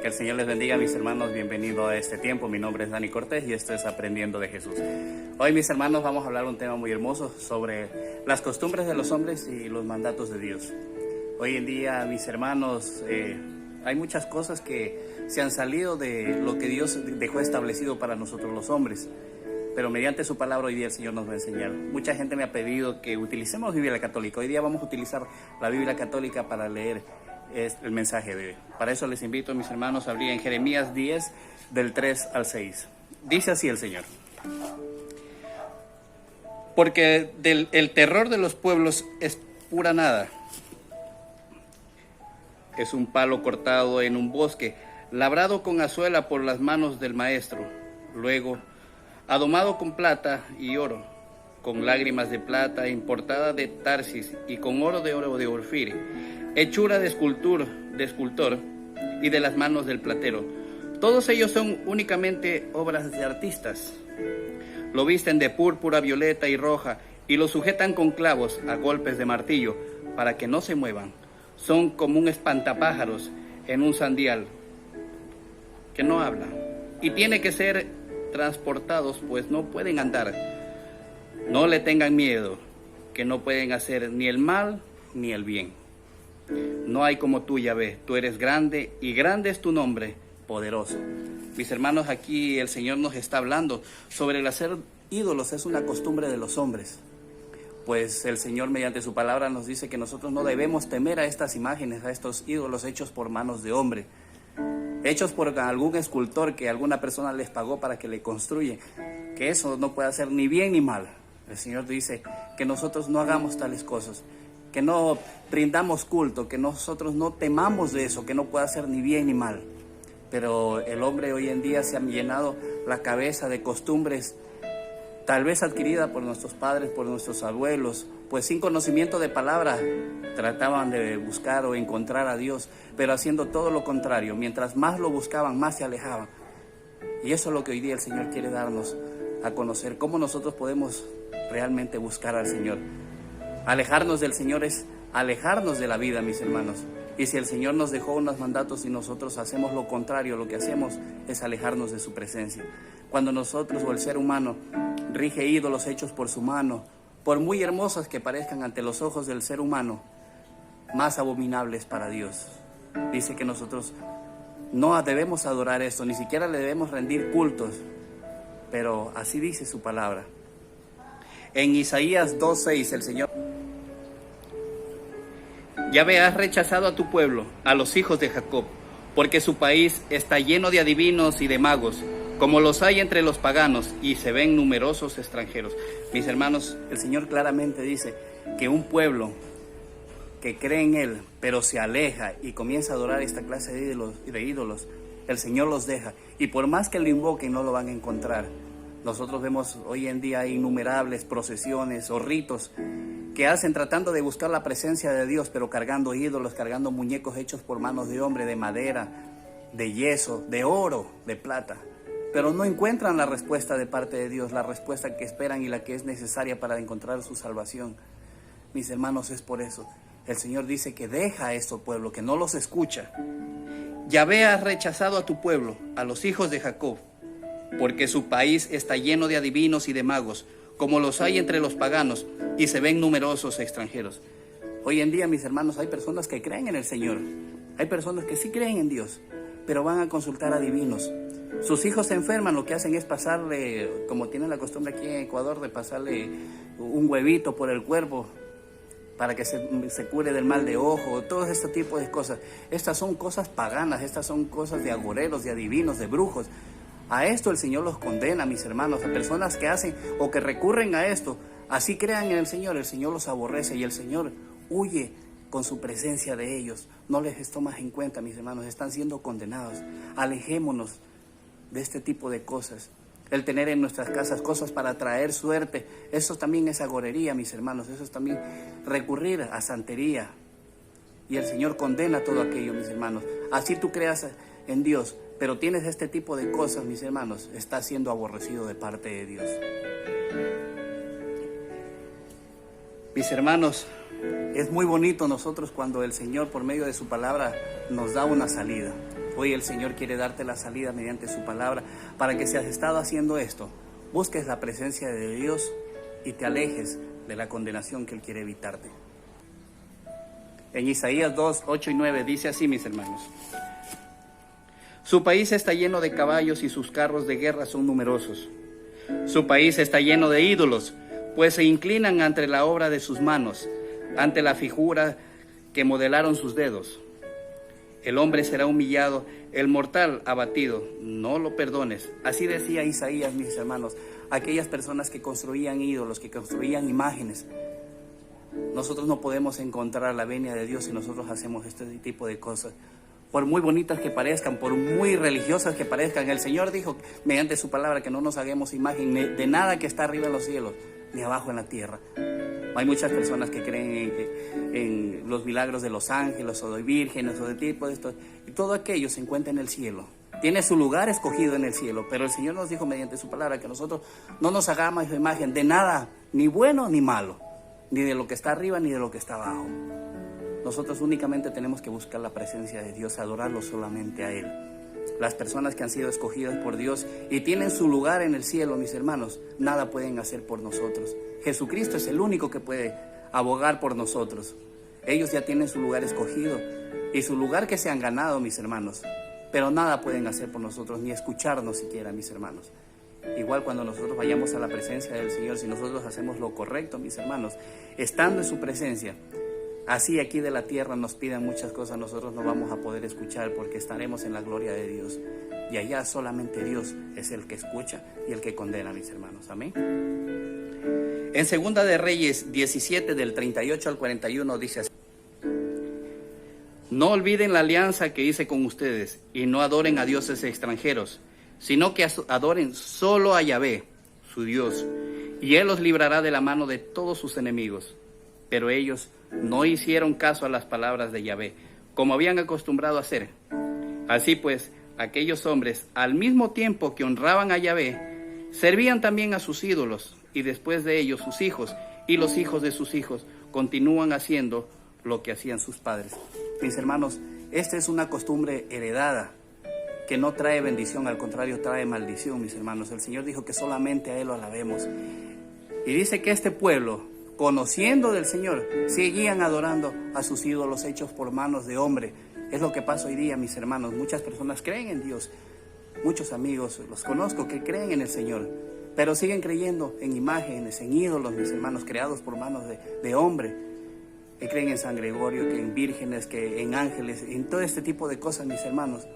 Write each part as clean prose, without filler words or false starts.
Que el Señor les bendiga, mis hermanos. Bienvenido a este tiempo. Mi nombre es Dani Cortés y esto es Aprendiendo de Jesús. Hoy, mis hermanos, vamos a hablar un tema muy hermoso sobre las costumbres de los hombres y los mandatos de Dios. Hoy en día, mis hermanos, hay muchas cosas que se han salido de lo que Dios dejó establecido para nosotros los hombres. Pero mediante su palabra hoy día el Señor nos va a enseñar. Mucha gente me ha pedido que utilicemos Biblia Católica. Hoy día vamos a utilizar la Biblia Católica para leer el mensaje de hoy. Para eso les invito, mis hermanos, a abrir en Jeremías 10, del 3 al 6. Dice así el Señor: porque el terror de los pueblos es pura nada. Es un palo cortado en un bosque, labrado con azuela por las manos del maestro. Luego, adomado con plata y oro, con lágrimas de plata importada de Tarsis y con oro de Ofir, hechura de escultor y de las manos del platero. Todos ellos son únicamente obras de artistas. Lo visten de púrpura, violeta y roja y lo sujetan con clavos a golpes de martillo para que no se muevan. Son como un espantapájaros en un sandial que no habla y tiene que ser transportados, pues no pueden andar. No le tengan miedo, que no pueden hacer ni el mal ni el bien. No hay como tú, Yahvé. Tú eres grande y grande es tu nombre, poderoso. Mis hermanos, aquí el Señor nos está hablando sobre el hacer ídolos. Es una costumbre de los hombres. Pues el Señor mediante su palabra nos dice que nosotros no debemos temer a estas imágenes, a estos ídolos hechos por manos de hombre, hechos por algún escultor que alguna persona les pagó para que le construyan, que eso no puede hacer ni bien ni mal. El Señor dice que nosotros no hagamos tales cosas, que no rindamos culto, que nosotros no temamos de eso, que no puede hacer ni bien ni mal. Pero el hombre hoy en día se ha llenado la cabeza de costumbres tal vez adquirida por nuestros padres, por nuestros abuelos, pues sin conocimiento de palabra trataban de buscar o encontrar a Dios, pero haciendo todo lo contrario. Mientras más lo buscaban, más se alejaban. Y eso es lo que hoy día el Señor quiere darnos a conocer, cómo nosotros podemos realmente buscar al Señor. Alejarnos del Señor es alejarnos de la vida, mis hermanos. Y si el Señor nos dejó unos mandatos y nosotros hacemos lo contrario, lo que hacemos es alejarnos de su presencia. Cuando nosotros o el ser humano rige ídolos hechos por su mano, por muy hermosas que parezcan ante los ojos del ser humano, más abominables para Dios. Dice que nosotros no debemos adorar esto, ni siquiera le debemos rendir cultos, pero así dice su palabra. En Isaías 2:6 el Señor: Yahvé, has rechazado a tu pueblo, a los hijos de Jacob, porque su país está lleno de adivinos y de magos, como los hay entre los paganos, y se ven numerosos extranjeros. Mis hermanos, el Señor claramente dice que un pueblo que cree en Él, pero se aleja y comienza a adorar esta clase de ídolos, el Señor los deja. Y por más que lo invoquen, no lo van a encontrar. Nosotros vemos hoy en día innumerables procesiones o ritos que hacen tratando de buscar la presencia de Dios, pero cargando ídolos, cargando muñecos hechos por manos de hombre, de madera, de yeso, de oro, de plata. Pero no encuentran la respuesta de parte de Dios, la respuesta que esperan y la que es necesaria para encontrar su salvación. Mis hermanos, es por eso. El Señor dice que deja a estos pueblos, que no los escucha. Yahvé, has rechazado a tu pueblo, a los hijos de Jacob, porque su país está lleno de adivinos y de magos, como los hay entre los paganos, y se ven numerosos extranjeros. Hoy en día, mis hermanos, hay personas que creen en el Señor. Hay personas que sí creen en Dios, pero van a consultar adivinos. Sus hijos se enferman, lo que hacen es pasarle, como tienen la costumbre aquí en Ecuador, de pasarle un huevito por el cuerpo para que se cure del mal de ojo, todo este tipo de cosas. Estas son cosas paganas, estas son cosas de agoreros, de adivinos, de brujos. A esto el Señor los condena, mis hermanos, a personas que hacen o que recurren a esto. Así crean en el Señor los aborrece y el Señor huye con su presencia de ellos. No les tomas en cuenta, mis hermanos, están siendo condenados. Alejémonos de este tipo de cosas. El tener en nuestras casas cosas para traer suerte, eso también es agorería, mis hermanos, eso es también recurrir a santería. Y el Señor condena todo aquello, mis hermanos. Así tú creas en Dios, pero tienes este tipo de cosas, mis hermanos, estás siendo aborrecido de parte de Dios. Mis hermanos, es muy bonito nosotros cuando el Señor por medio de su palabra nos da una salida. Hoy el Señor quiere darte la salida mediante su palabra para que si has estado haciendo esto, busques la presencia de Dios y te alejes de la condenación que Él quiere evitarte. En Isaías 2, 8 y 9 dice así, mis hermanos: su país está lleno de caballos y sus carros de guerra son numerosos. Su país está lleno de ídolos, pues se inclinan ante la obra de sus manos, ante la figura que modelaron sus dedos. El hombre será humillado, el mortal abatido, no lo perdones. Así decía Isaías, mis hermanos, aquellas personas que construían ídolos, que construían imágenes. Nosotros no podemos encontrar la venia de Dios si nosotros hacemos este tipo de cosas. Por muy bonitas que parezcan, por muy religiosas que parezcan, el Señor dijo mediante su palabra que no nos hagamos imagen de nada que está arriba en los cielos, ni abajo en la tierra. Hay muchas personas que creen en los milagros de los ángeles o de vírgenes o de tipo de esto, y todo aquello se encuentra en el cielo. Tiene su lugar escogido en el cielo, pero el Señor nos dijo mediante su palabra que nosotros no nos hagamos imagen de nada, ni bueno ni malo, ni de lo que está arriba ni de lo que está abajo. Nosotros únicamente tenemos que buscar la presencia de Dios, adorarlo solamente a Él. Las personas que han sido escogidas por Dios y tienen su lugar en el cielo, mis hermanos, nada pueden hacer por nosotros. Jesucristo es el único que puede abogar por nosotros. Ellos ya tienen su lugar escogido y su lugar que se han ganado, mis hermanos. Pero nada pueden hacer por nosotros, ni escucharnos siquiera, mis hermanos. Igual cuando nosotros vayamos a la presencia del Señor, si nosotros hacemos lo correcto, mis hermanos, estando en su presencia, así aquí de la tierra nos pidan muchas cosas, nosotros no vamos a poder escuchar porque estaremos en la gloria de Dios. Y allá solamente Dios es el que escucha y el que condena, mis hermanos. Amén. En Segunda de Reyes 17, del 38 al 41, dice así: no olviden la alianza que hice con ustedes y no adoren a dioses extranjeros, sino que adoren solo a Yahvé, su Dios, y Él los librará de la mano de todos sus enemigos. Pero ellos no hicieron caso a las palabras de Yahvé, como habían acostumbrado a hacer. Así pues, aquellos hombres, al mismo tiempo que honraban a Yahvé, servían también a sus ídolos, y después de ellos sus hijos y los hijos de sus hijos continúan haciendo lo que hacían sus padres. Mis hermanos, esta es una costumbre heredada que no trae bendición, al contrario trae maldición, mis hermanos. El Señor dijo que solamente a Él lo alabemos. Y dice que este pueblo, conociendo del Señor, seguían adorando a sus ídolos hechos por manos de hombre. Es lo que pasa hoy día, mis hermanos. Muchas personas creen en Dios. Muchos amigos los conozco que creen en el Señor, pero siguen creyendo en imágenes, en ídolos, mis hermanos, creados por manos de hombre. Que creen en San Gregorio, que en vírgenes, que en ángeles, en todo este tipo de cosas, mis hermanos.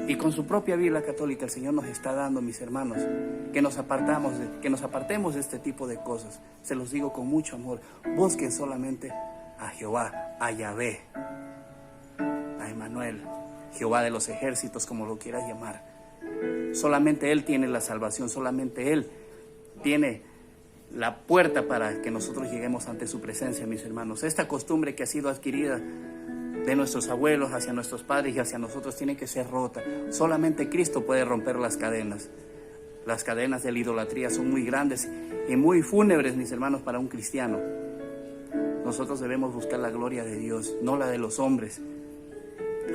Y con su propia Biblia católica el Señor nos está dando, mis hermanos, que nos apartemos de este tipo de cosas. Se los digo con mucho amor. Busquen solamente a Jehová, a Yahvé, a Emmanuel, Jehová de los ejércitos, como lo quieras llamar. Solamente Él tiene la salvación, solamente Él tiene la puerta para que nosotros lleguemos ante su presencia, mis hermanos. Esta costumbre que ha sido adquirida de nuestros abuelos hacia nuestros padres y hacia nosotros tiene que ser rota. Solamente Cristo puede romper las cadenas. Las cadenas de la idolatría son muy grandes y muy fúnebres, mis hermanos, para un cristiano. Nosotros debemos buscar la gloria de Dios, no la de los hombres.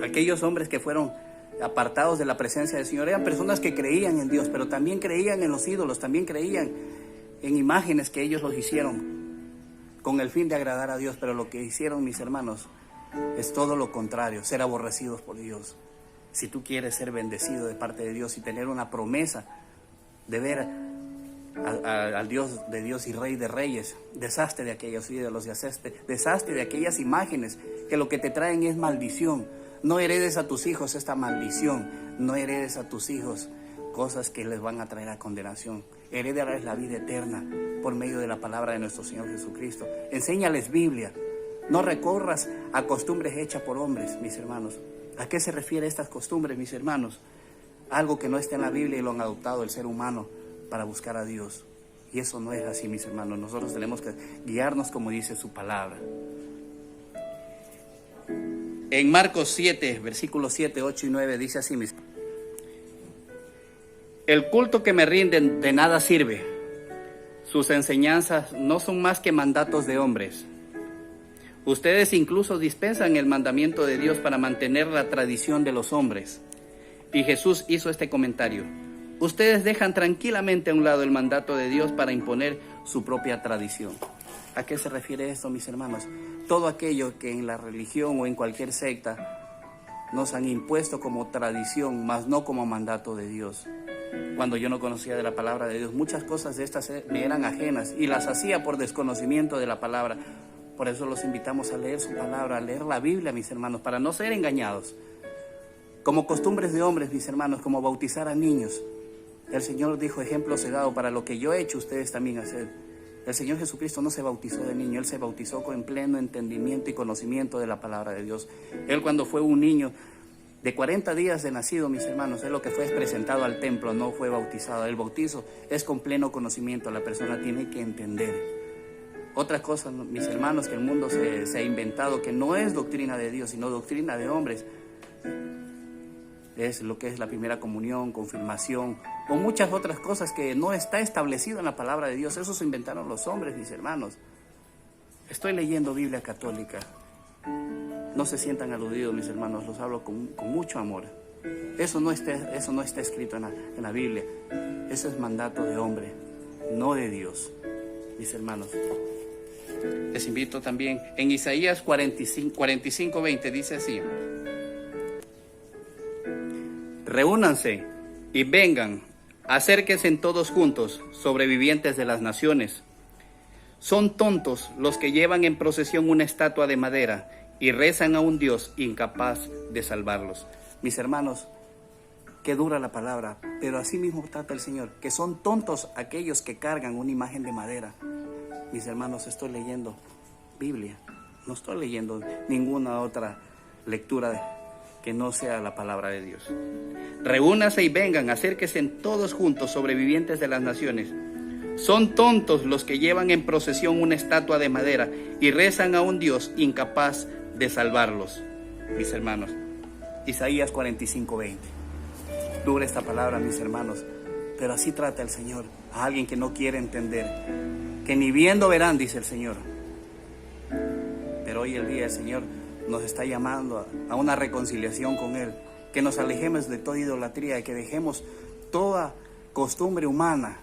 Aquellos hombres que fueron apartados de la presencia del Señor eran personas que creían en Dios, pero también creían en los ídolos, también creían en imágenes que ellos los hicieron con el fin de agradar a Dios. Pero lo que hicieron, mis hermanos, es todo lo contrario, ser aborrecidos por Dios. Si tú quieres ser bendecido de parte de Dios y tener una promesa de ver al Dios de Dios y Rey de Reyes, deshazte de aquellos ídolos, deshazte de aquellas imágenes que lo que te traen es maldición. No heredes a tus hijos esta maldición, no heredes a tus hijos cosas que les van a traer a condenación. Herédales la vida eterna por medio de la palabra de nuestro Señor Jesucristo. Enséñales Biblia. No recorras a costumbres hechas por hombres, mis hermanos. ¿A qué se refiere estas costumbres, mis hermanos? Algo que no está en la Biblia y lo han adoptado el ser humano para buscar a Dios. Y eso no es así, mis hermanos. Nosotros tenemos que guiarnos como dice su palabra. En Marcos 7, versículos 7, 8 y 9 dice así, mis hermanos: el culto que me rinden de nada sirve. Sus enseñanzas no son más que mandatos de hombres. Ustedes incluso dispensan el mandamiento de Dios para mantener la tradición de los hombres. Y Jesús hizo este comentario: ustedes dejan tranquilamente a un lado el mandato de Dios para imponer su propia tradición. ¿A qué se refiere esto, mis hermanos? Todo aquello que en la religión o en cualquier secta nos han impuesto como tradición, mas no como mandato de Dios. Cuando yo no conocía de la palabra de Dios, muchas cosas de estas me eran ajenas y las hacía por desconocimiento de la palabra. Por eso los invitamos a leer su palabra, a leer la Biblia, mis hermanos, para no ser engañados. Como costumbres de hombres, mis hermanos, como bautizar a niños. El Señor dijo: ejemplos he dado, para lo que yo he hecho, ustedes también hacen. El Señor Jesucristo no se bautizó de niño, Él se bautizó en pleno entendimiento y conocimiento de la palabra de Dios. Él, cuando fue un niño de 40 días de nacido, mis hermanos, es lo que fue presentado al templo, no fue bautizado. El bautizo es con pleno conocimiento, la persona tiene que entender. Otra cosa, mis hermanos, que el mundo se ha inventado, que no es doctrina de Dios, sino doctrina de hombres, es lo que es la primera comunión, confirmación, o muchas otras cosas que no está establecido en la palabra de Dios. Eso se inventaron los hombres, mis hermanos. Estoy leyendo Biblia católica. No se sientan aludidos, mis hermanos, los hablo con mucho amor. Eso no está escrito en la Biblia. Eso es mandato de hombre, no de Dios, mis hermanos. Les invito también, en Isaías 45:20 dice así: reúnanse y vengan, acérquense todos juntos, sobrevivientes de las naciones. Son tontos los que llevan en procesión una estatua de madera y rezan a un Dios incapaz de salvarlos. Mis hermanos, qué dura la palabra, pero así mismo trata el Señor, que son tontos aquellos que cargan una imagen de madera. Mis hermanos, estoy leyendo Biblia, no estoy leyendo ninguna otra lectura que no sea la palabra de Dios. Reúnanse y vengan, acérquense todos juntos, sobrevivientes de las naciones. Son tontos los que llevan en procesión una estatua de madera y rezan a un Dios incapaz de salvarlos. Mis hermanos, Isaías 45:20. Dura esta palabra, mis hermanos, pero así trata el Señor a alguien que no quiere entender, que ni viendo verán, dice el Señor. Pero hoy el día el Señor nos está llamando a una reconciliación con Él, que nos alejemos de toda idolatría, que dejemos toda costumbre humana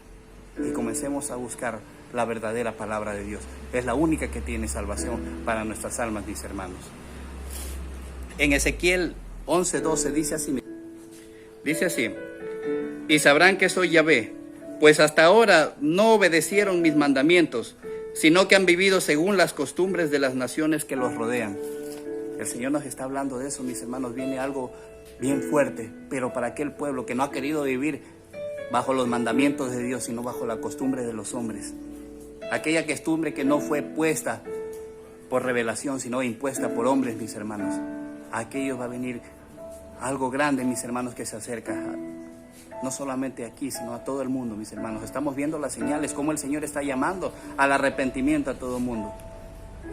y comencemos a buscar la verdadera palabra de Dios. Es la única que tiene salvación para nuestras almas, mis hermanos. En Ezequiel 11:12 dice así: y sabrán que soy Yahvé, pues hasta ahora no obedecieron mis mandamientos, sino que han vivido según las costumbres de las naciones que los rodean. El Señor nos está hablando de eso, mis hermanos. Viene algo bien fuerte, pero para aquel pueblo que no ha querido vivir bajo los mandamientos de Dios, sino bajo la costumbre de los hombres. Aquella costumbre que no fue puesta por revelación, sino impuesta por hombres, mis hermanos. A aquellos va a venir algo grande, mis hermanos, que se acerca. No solamente aquí, sino a todo el mundo, mis hermanos. Estamos viendo las señales, cómo el Señor está llamando al arrepentimiento a todo el mundo.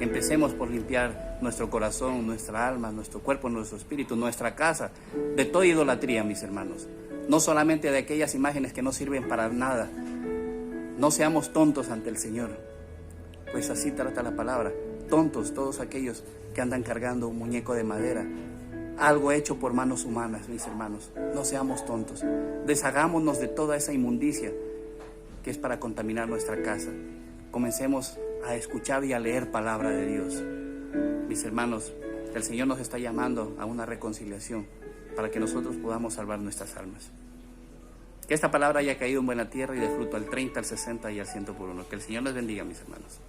Empecemos por limpiar nuestro corazón, nuestra alma, nuestro cuerpo, nuestro espíritu, nuestra casa, de toda idolatría, mis hermanos. No solamente de aquellas imágenes que no sirven para nada. No seamos tontos ante el Señor, pues así trata la palabra. Tontos todos aquellos que andan cargando un muñeco de madera, algo hecho por manos humanas, mis hermanos. No seamos tontos. Deshagámonos de toda esa inmundicia que es para contaminar nuestra casa. Comencemos a escuchar y a leer palabra de Dios. Mis hermanos, el Señor nos está llamando a una reconciliación para que nosotros podamos salvar nuestras almas. Que esta palabra haya caído en buena tierra y de fruto al 30, al 60 y al 100 por uno. Que el Señor les bendiga, mis hermanos.